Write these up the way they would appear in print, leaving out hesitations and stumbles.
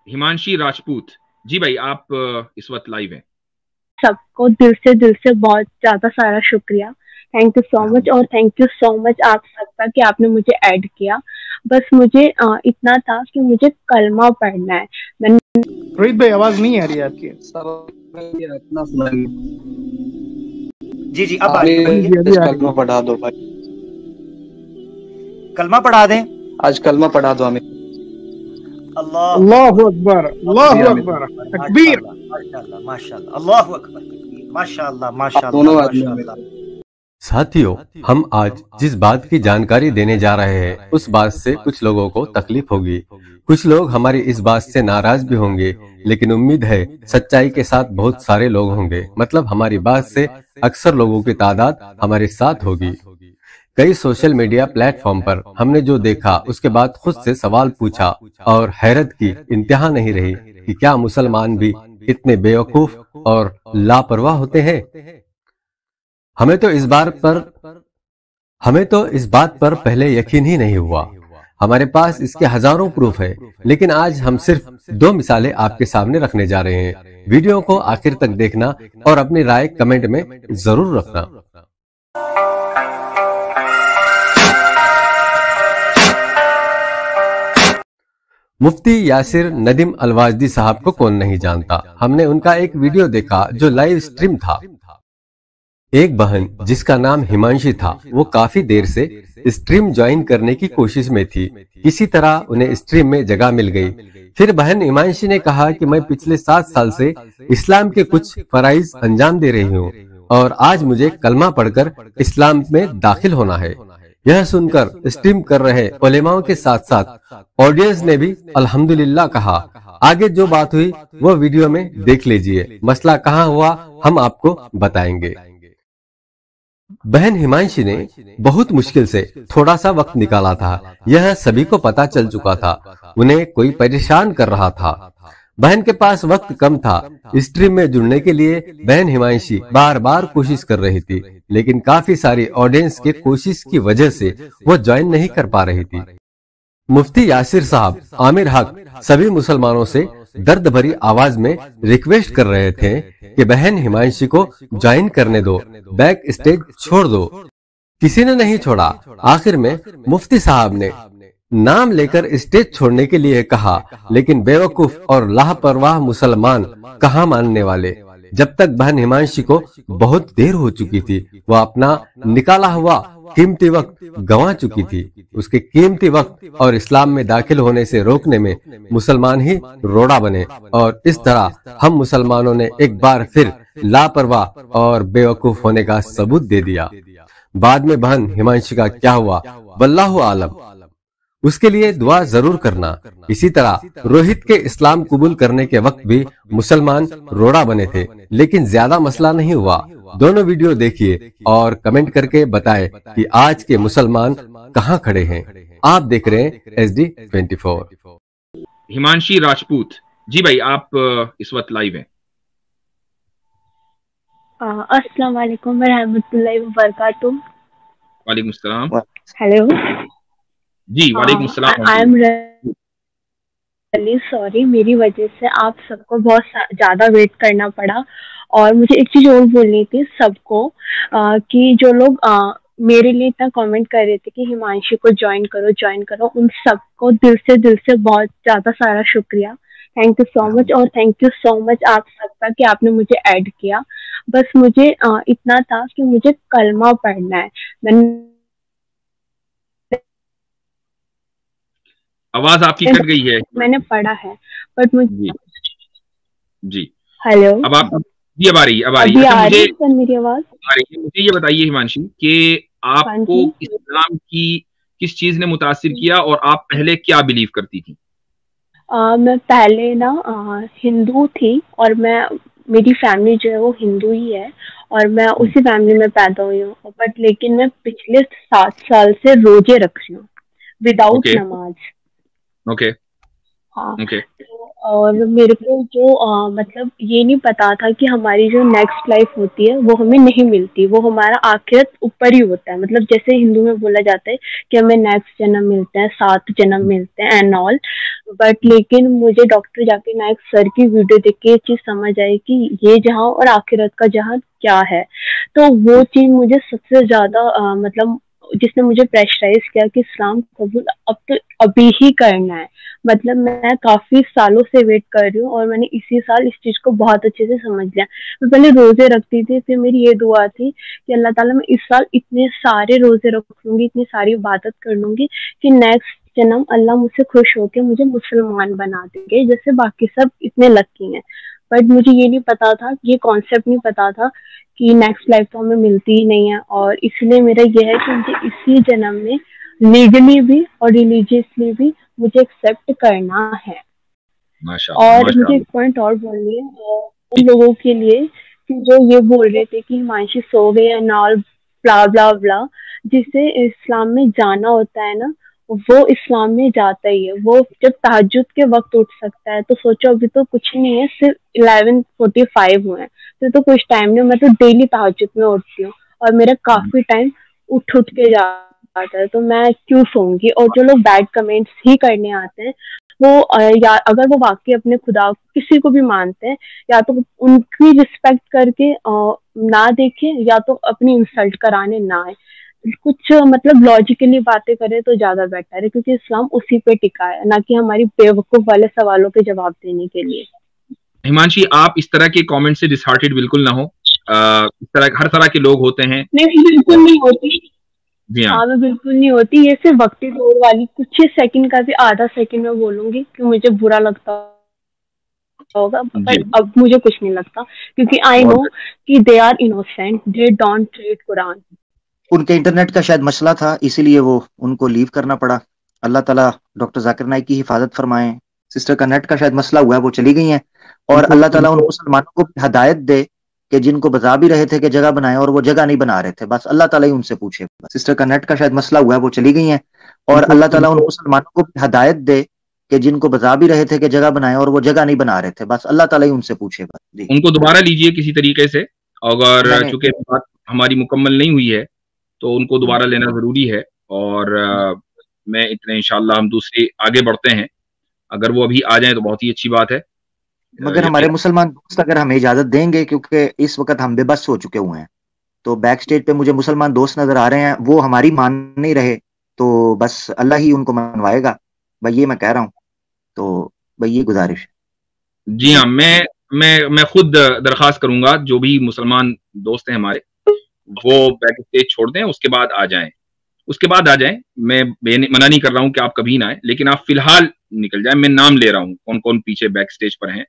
हिमांशी राजपूत। जी भाई, आप इस वक्त लाइव हैं। सबको दिल से बहुत ज्यादा सारा शुक्रिया। थैंक यू सो मच, और थैंक यू सो मच आप सबका कि आपने मुझे ऐड किया। बस मुझे इतना था कि मुझे कलमा पढ़ना है। रोहित भाई, आवाज नहीं आ रही है आपकी। इतना सुनाइए। जी अब आ रही है। कलमा पढ़ा दो भाई, कलमा पढ़ा दें। आज कलमा पढ़ा दो हमें। अल्लाहु अकबर, अल्लाहु अकबर, तकबीर। माशाअल्लाह माशाअल्लाह, अल्लाहु अकबर, तकबीर, माशाअल्लाह माशाअल्लाह माशाअल्लाह। साथियों, हम आज जिस बात की जानकारी देने जा रहे हैं उस बात से कुछ लोगों को तकलीफ होगी। कुछ लोग हमारी इस बात से नाराज भी होंगे, लेकिन उम्मीद है सच्चाई के साथ बहुत सारे लोग होंगे। मतलब हमारी बात से अक्सर लोगों की तादाद हमारे साथ होगी। कई सोशल मीडिया प्लेटफॉर्म पर हमने जो देखा उसके बाद खुद से सवाल पूछा और हैरत की इंतहा नहीं रही कि क्या मुसलमान भी इतने बेवकूफ और लापरवाह होते हैं। हमें तो इस बात पर पहले यकीन ही नहीं हुआ। हमारे पास इसके हजारों प्रूफ है, लेकिन आज हम सिर्फ 2 मिसालें आपके सामने रखने जा रहे हैं। वीडियो को आखिर तक देखना और अपनी राय कमेंट में जरूर रखना। मुफ्ती यासिर नदीम अलवाजदी साहब को कौन नहीं जानता। हमने उनका एक वीडियो देखा जो लाइव स्ट्रीम था। एक बहन जिसका नाम हिमांशी था, वो काफी देर से स्ट्रीम ज्वाइन करने की कोशिश में थी। किसी तरह उन्हें स्ट्रीम में जगह मिल गई। फिर बहन हिमांशी ने कहा कि मैं पिछले 7 साल से इस्लाम के कुछ फराइज अंजाम दे रही हूँ और आज मुझे कलमा पढ़कर इस्लाम में दाखिल होना है। यह सुनकर स्ट्रीम कर रहे उलेमाओं के साथ साथ ऑडियंस ने भी अल्हम्दुलिल्लाह कहा। आगे जो बात हुई वो वीडियो में देख लीजिए। मसला कहाँ हुआ हम आपको बताएंगे। बहन हिमांशी ने बहुत मुश्किल से थोड़ा सा वक्त निकाला था। यह सभी को पता चल चुका था। उन्हें कोई परेशान कर रहा था। बहन के पास वक्त कम था। स्ट्रीम में जुड़ने के लिए बहन हिमांशी बार बार कोशिश कर रही थी, लेकिन काफी सारी ऑडियंस के कोशिश की वजह से वो ज्वाइन नहीं कर पा रही थी। मुफ्ती यासिर साहब आमिर हक सभी मुसलमानों से दर्द भरी आवाज में रिक्वेस्ट कर रहे थे कि बहन हिमांशी को ज्वाइन करने दो, बैक स्टेज छोड़ दो। किसी ने नहीं छोड़ा। आखिर में मुफ्ती साहब ने नाम लेकर स्टेज छोड़ने के लिए कहा, लेकिन बेवकूफ और लापरवाह मुसलमान कहाँ मानने वाले। जब तक बहन हिमांशी को बहुत देर हो चुकी थी, वह अपना निकाला हुआ कीमती वक्त गंवा चुकी थी। उसके कीमती वक्त और इस्लाम में दाखिल होने से रोकने में मुसलमान ही रोड़ा बने, और इस तरह हम मुसलमानों ने एक बार फिर लापरवाह और बेवकूफ होने का सबूत दे दिया। बाद में बहन हिमांशी का क्या हुआ वल्लाहु आलम। उसके लिए दुआ जरूर करना। इसी तरह रोहित के इस्लाम कबूल करने के वक्त भी मुसलमान रोड़ा बने थे, लेकिन ज्यादा मसला नहीं हुआ। दोनों वीडियो देखिए और कमेंट करके बताएं कि आज के मुसलमान कहां खड़े हैं। आप देख रहे हैं SD24। हिमांशी राजपूत। जी भाई, आप इस वक्त लाइव हैं। अस्सलाम वालेकुम व रहमतुल्लाहि व बरकातुहू। वालेकुम सलाम। हेलो जी, वालेकुम सलाम। आई एम रियली सॉरी, मेरी वजह से आप सबको बहुत ज्यादा वेट करना पड़ा। और मुझे एक चीज और बोलनी थी सबको, कि जो लोग मेरे लिए इतना कमेंट कर रहे थे कि हिमांशी को ज्वाइन करो, उन सबको दिल से बहुत ज्यादा सारा शुक्रिया। थैंक यू सो मच, और थैंक यू सो मच आप सबका कि आपने मुझे ऐड किया। बस मुझे इतना था कि मुझे कलमा पढ़ना है। आवाज आपकी कट गई है। मैंने पढ़ा है बट मुझे जी हेलो अब आप जी अब आ रही है। अच्छा, मेरी आवाज आ रही है। मुझे ये बताइए हिमांशी कि आपको इस्लाम की किस चीज ने मुतासिर किया और आप पहले क्या बिलीव करती थी? मैं पहले ना हिंदू थी, और मेरी फैमिली जो है वो हिंदू ही है, और मैं उसी फैमिली में पैदा हुई हूँ। बट लेकिन मैं पिछले 7 साल से रोजे रख रही हूँ विदाउट नमाज। ओके। हाँ, और मेरे को जो मतलब ये नहीं पता था कि हमारी जो नेक्स्ट लाइफ होती है वो हमें नहीं मिलती, वो हमारा आखिरत ऊपर ही होता है। मतलब जैसे हिंदू में बोला जाता है कि हमें नेक्स्ट जन्म मिलते हैं, 7 जन्म मिलते हैं एंड ऑल। बट लेकिन मुझे डॉक्टर जाकिर नाइक सर की वीडियो देख के ये चीज समझ आई कि ये जहां और आखिरत का जहां क्या है। तो वो चीज मुझे सबसे ज्यादा मतलब जिसने मुझे प्रेशराइज किया कि इस्लाम कबूल अब तो अभी ही करना है। मतलब मैं काफी सालों से वेट कर रही हूँ और मैंने इसी साल इस चीज को बहुत अच्छे से समझ लिया। मैं पहले रोजे रखती थी, फिर मेरी ये दुआ थी कि अल्लाह ताला मैं इस साल इतने सारे रोजे रख लूंगी, इतनी सारी इबादत कर लूंगी कि नेक्स्ट जन्म अल्लाह मुझसे खुश होकर मुझे मुसलमान बना देंगे जैसे बाकी सब इतने लकी हैं। बट मुझे ये नहीं पता था, ये कॉन्सेप्ट नहीं पता था कि नेक्स्ट लाइफ तो हमें मिलती ही नहीं है। और इसलिए मेरा यह है कि मुझे इसी जन्म में लीगली भी और रिलीजियसली भी मुझे एक्सेप्ट करना है। माशाल्लाह और मुझे माशाल्लाह। एक पॉइंट और बोलनी है उन लोगों के लिए कि जो ये बोल रहे थे कि हिमांशी सो गए एंड ऑल ब्ला ब्ला ब्ला। जिसे इस्लाम में जाना होता है ना, वो इस्लाम में जाता ही है। वो जब तहज्जुद के वक्त उठ सकता है तो सोचो अभी तो कुछ नहीं है, सिर्फ 11:45 हुए हैं, तो कुछ टाइम नहीं। मैं तो डेली तहज्जुद में उठती हूँ और मेरा काफी टाइम उठ उठ के जाता है, तो मैं क्यों सोऊंगी। और जो लोग बैड कमेंट्स ही करने आते हैं वो या अगर वो वाकई अपने खुदा किसी को भी मानते हैं, या तो उनकी रिस्पेक्ट करके ना देखे, या तो अपनी इंसल्ट कराने ना आए। कुछ मतलब लॉजिकली बातें करें तो ज्यादा बेटर है, क्योंकि इस्लाम उसी पे टिका है, ना कि हमारी बेवकूफ वाले सवालों के जवाब देने के लिए। हिमांशी, आप इस तरह के कमेंट से डिसहार्टेड बिल्कुल ना हो। इस तरह हर तरह के लोग होते हैं। नहीं, बिल्कुल नहीं होती। जी हाँ। हाँ, मैं बिल्कुल नहीं होती। ये सिर्फ वक्ती दौर वाली कुछ ही सेकंड का भी आधा सेकंड में बोलूंगी कि मुझे बुरा लगता होगा, जी, पर अब मुझे कुछ नहीं लगता, क्योंकि आई नो बहुत कि they are innocent, they don't read Quran. उनके इंटरनेट का शायद मसला था, इसीलिए वो उनको लीव करना पड़ा। अल्लाह ताला डॉक्टर जाकिर नाइक की हिफाजत फरमाए। सिस्टर का नेट का शायद मसला हुआ है, वो चली गई हैं। और उनको अल्लाह ताला उन उनको मुसलमानों को हदायत दे कि जिनको बता भी रहे थे कि जगह बनाए और वो जगह नहीं बना रहे थे, बस अल्लाह ताला ही उनसे पूछे। सिस्टर का नेट का शायद मसला हुआ है, वो चली गई हैं। और उनको अल्लाह ताला उन उनको मुसलमानों को हदायत दे कि जिनको बता भी रहे थे कि जगह बनाए और वो जगह नहीं बना रहे थे, बस अल्लाह ताला ही उनसे पूछे। बस जी, उनको दोबारा लीजिए किसी तरीके से। अगर मैंने चूंकि बात हमारी मुकम्मल नहीं हुई है तो उनको दोबारा लेना जरूरी है। और मैं इतने इंशाल्लाह हम दूसरे आगे बढ़ते हैं। अगर वो अभी आ जाए तो बहुत ही अच्छी बात है। मगर हमारे यकीन। मुसलमान दोस्त अगर हमें इजाजत देंगे, क्योंकि इस वक्त हम बेबस हो चुके हुए हैं, तो बैक स्टेज पे मुझे मुसलमान दोस्त नजर आ रहे हैं, वो हमारी मान नहीं रहे, तो बस अल्लाह ही उनको मनवाएगा भाई, ये मैं कह रहा हूँ। तो भाई ये गुजारिश है। जी हाँ, जी मैं खुद दरखास्त करूंगा जो भी मुसलमान दोस्त हैं हमारे, वो बैक स्टेज छोड़ दें, उसके बाद आ जाएं। उसके बाद आ जाएं। मैं मना नहीं कर रहा हूं कि आप कभी ना आए, लेकिन आप फिलहाल निकल जाएं। मैं नाम ले रहा हूं कौन कौन पीछे बैक स्टेज पर हैं।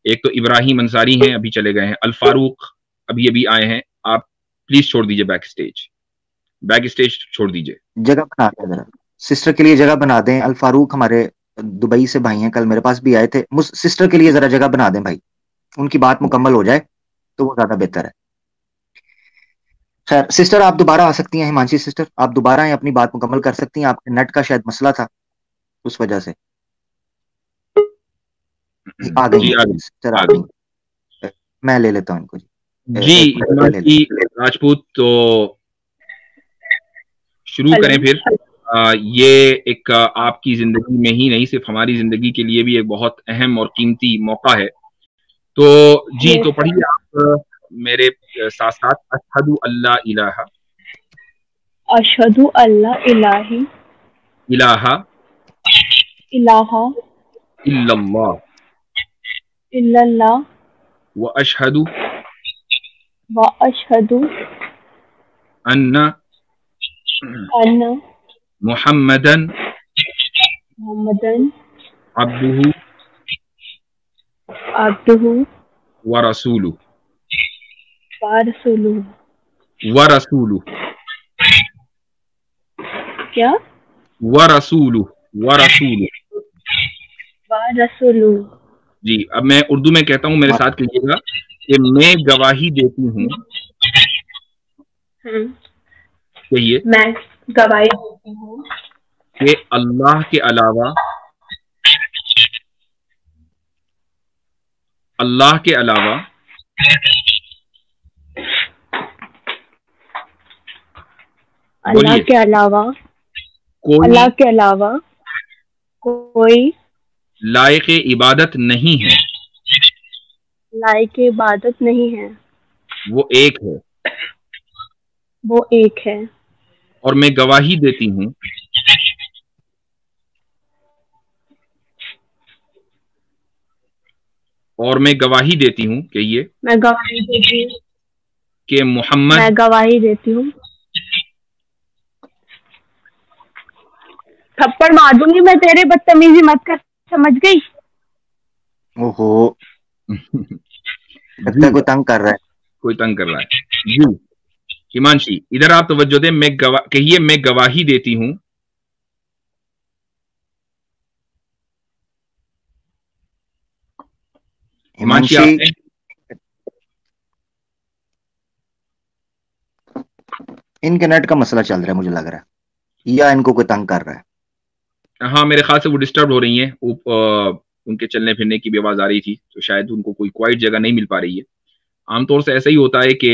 एक तो इब्राहिम अंसारी हैं, अभी चले गए हैं। अल फारूक अभी अभी आए हैं। आप प्लीज छोड़ दीजिए बैक स्टेज छोड़ दीजिए। जगह बना दें जरा, सिस्टर के लिए जगह बना दें। अल फारूक हमारे दुबई से भाई हैं, कल मेरे पास भी आए थे। सिस्टर के लिए जरा जगह बना दें भाई, उनकी बात मुकम्मल हो जाए तो वो ज्यादा बेहतर है। खैर सिस्टर, आप दोबारा आ सकती हैं। हिमांशी सिस्टर, आप दोबारा आए, अपनी बात मुकम्मल कर सकती हैं। आपके नेट का शायद मसला था, उस वजह से आ गई जी हैं। आ गई। सिस्टर आ आ गई। गई। मैं ले लेता हूँ इनको जी। जी एक मिनट मैं ले हिमांशी लेता राजपूत, तो शुरू हेलो। करें फिर। ये एक आपकी जिंदगी में ही नहीं, सिर्फ हमारी जिंदगी के लिए भी एक बहुत अहम और कीमती मौका है। तो जी, यस। तो पढ़िए आप मेरे साथ साथ। अशहदु अल्ला इलाहा अशहदु अल्ला इलाही इलाहा इलाहा इल्लल्लाह इल्लल्लाह व अशहदु व अशहदु अन्ना अन्ना मुहम्मदन मोहम्मदन अब्दुहु अब्दुहु व रसूलुहु व रसूलुहु। व रसूलुहु क्या? व रसूलुहु व रसूलुहु। व रसूलुहु। जी, अब मैं उर्दू में कहता हूं, मेरे हूँ। साथ कहिएगा कि मैं गवाही देती हूँ। कहिए मैं गवाही देती हूँ कि अल्लाह के अलावा अल्लाह के अलावा अल्लाह के अलावा अल्लाह के अलावा कोई लायक इबादत नहीं है, लायक इबादत नहीं है, वो एक है, वो एक है। और मैं गवाही देती हूँ कि ये मैं गवाही देती हूँ कि मोहम्मद मैं गवाही देती हूँ थप्पड़ मार दूंगी मैं तेरे, बदतमीजी मत कर, समझ गई? ओहो लगता है कोई तंग कर रहा है। जी हिमांशी, इधर आप तवज्जो दें। कहिए मैं गवाही देती हूँ हिमांशी, इनके नेट का मसला चल रहा है मुझे लग रहा है, या इनको कोई तंग कर रहा है। हाँ मेरे ख्याल से वो डिस्टर्ब हो रही हैं, उनके चलने फिरने की भी आवाज आ रही थी, तो शायद उनको कोई क्वाइट जगह नहीं मिल पा रही है। आमतौर से ऐसा ही होता है कि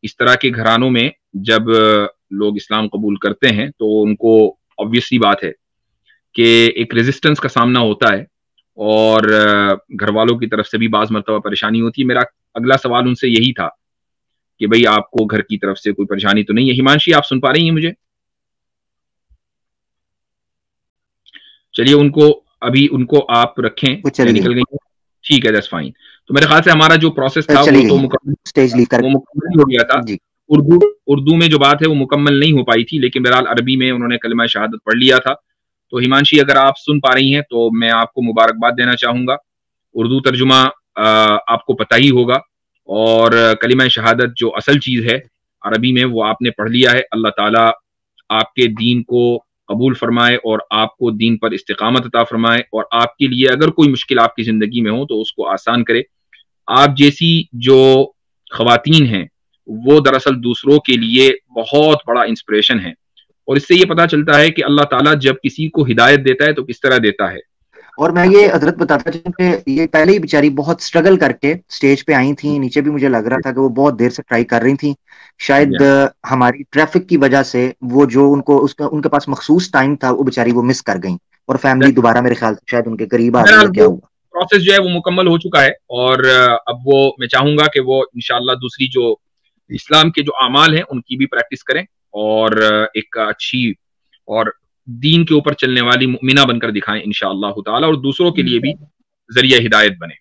इस तरह के घरानों में जब लोग इस्लाम कबूल करते हैं तो उनको ऑब्वियसली बात है कि एक रेजिस्टेंस का सामना होता है, और घर वालों की तरफ से भी बाज़ मरतबा परेशानी होती है। मेरा अगला सवाल उनसे यही था कि भाई आपको घर की तरफ से कोई परेशानी तो नहीं है। हिमांशी, आप सुन पा रही हैं मुझे? चलिए उनको आप रखें, निकल गई, ठीक है, दैट्स फाइन। तो मेरे ख्याल से हमारा जो प्रोसेस था वो तो मुकम्मल हो गया था। उर्दू में जो बात है वो मुकम्मल नहीं हो पाई थी, लेकिन बहरहाल अरबी में उन्होंने कलिमा शहादत पढ़ लिया था। तो हिमांशी, अगर आप सुन पा रही हैं तो मैं आपको मुबारकबाद देना चाहूंगा। उर्दू तर्जुमा आपको पता ही होगा, और कलिमा शहादत जो असल चीज है अरबी में वो आपने पढ़ लिया है। अल्लाह ताला आपके दीन को कबूल फरमाए और आपको दीन पर इस्तिकामत अता फरमाए, और आपके लिए अगर कोई मुश्किल आपकी जिंदगी में हो तो उसको आसान करे। आप जैसी जो खवातीन हैं वो दरअसल दूसरों के लिए बहुत बड़ा इंस्पिरेशन है, और इससे ये पता चलता है कि अल्लाह ताला जब किसी को हिदायत देता है तो किस तरह देता है। और मैं ये हजरत बताता चलूं कि ये पहले ही बेचारी बहुत स्ट्रगल करके स्टेज पे आई थी, नीचे भी मुझे लग रहा था कि वो बहुत देर से ट्राई कर रही थी। शायद हमारी ट्रैफिक की वजह से वो जो उनके पास मखसूस टाइम था वो बेचारी वो मिस कर गई, और फैमिली दोबारा मेरे ख्याल से शायद उनके करीब आ गई, क्या हुआ। प्रोसेस जो है वो मुकम्मल हो चुका है, और अब वो मैं चाहूंगा कि वो इंशाल्लाह दूसरी जो इस्लाम के जो अमाल हैं उनकी भी प्रैक्टिस करें, और एक अच्छी और दीन के ऊपर चलने वाली मुमिना बनकर दिखाएं इंशाअल्लाह ताला, और दूसरों के लिए भी जरिया हिदायत बने।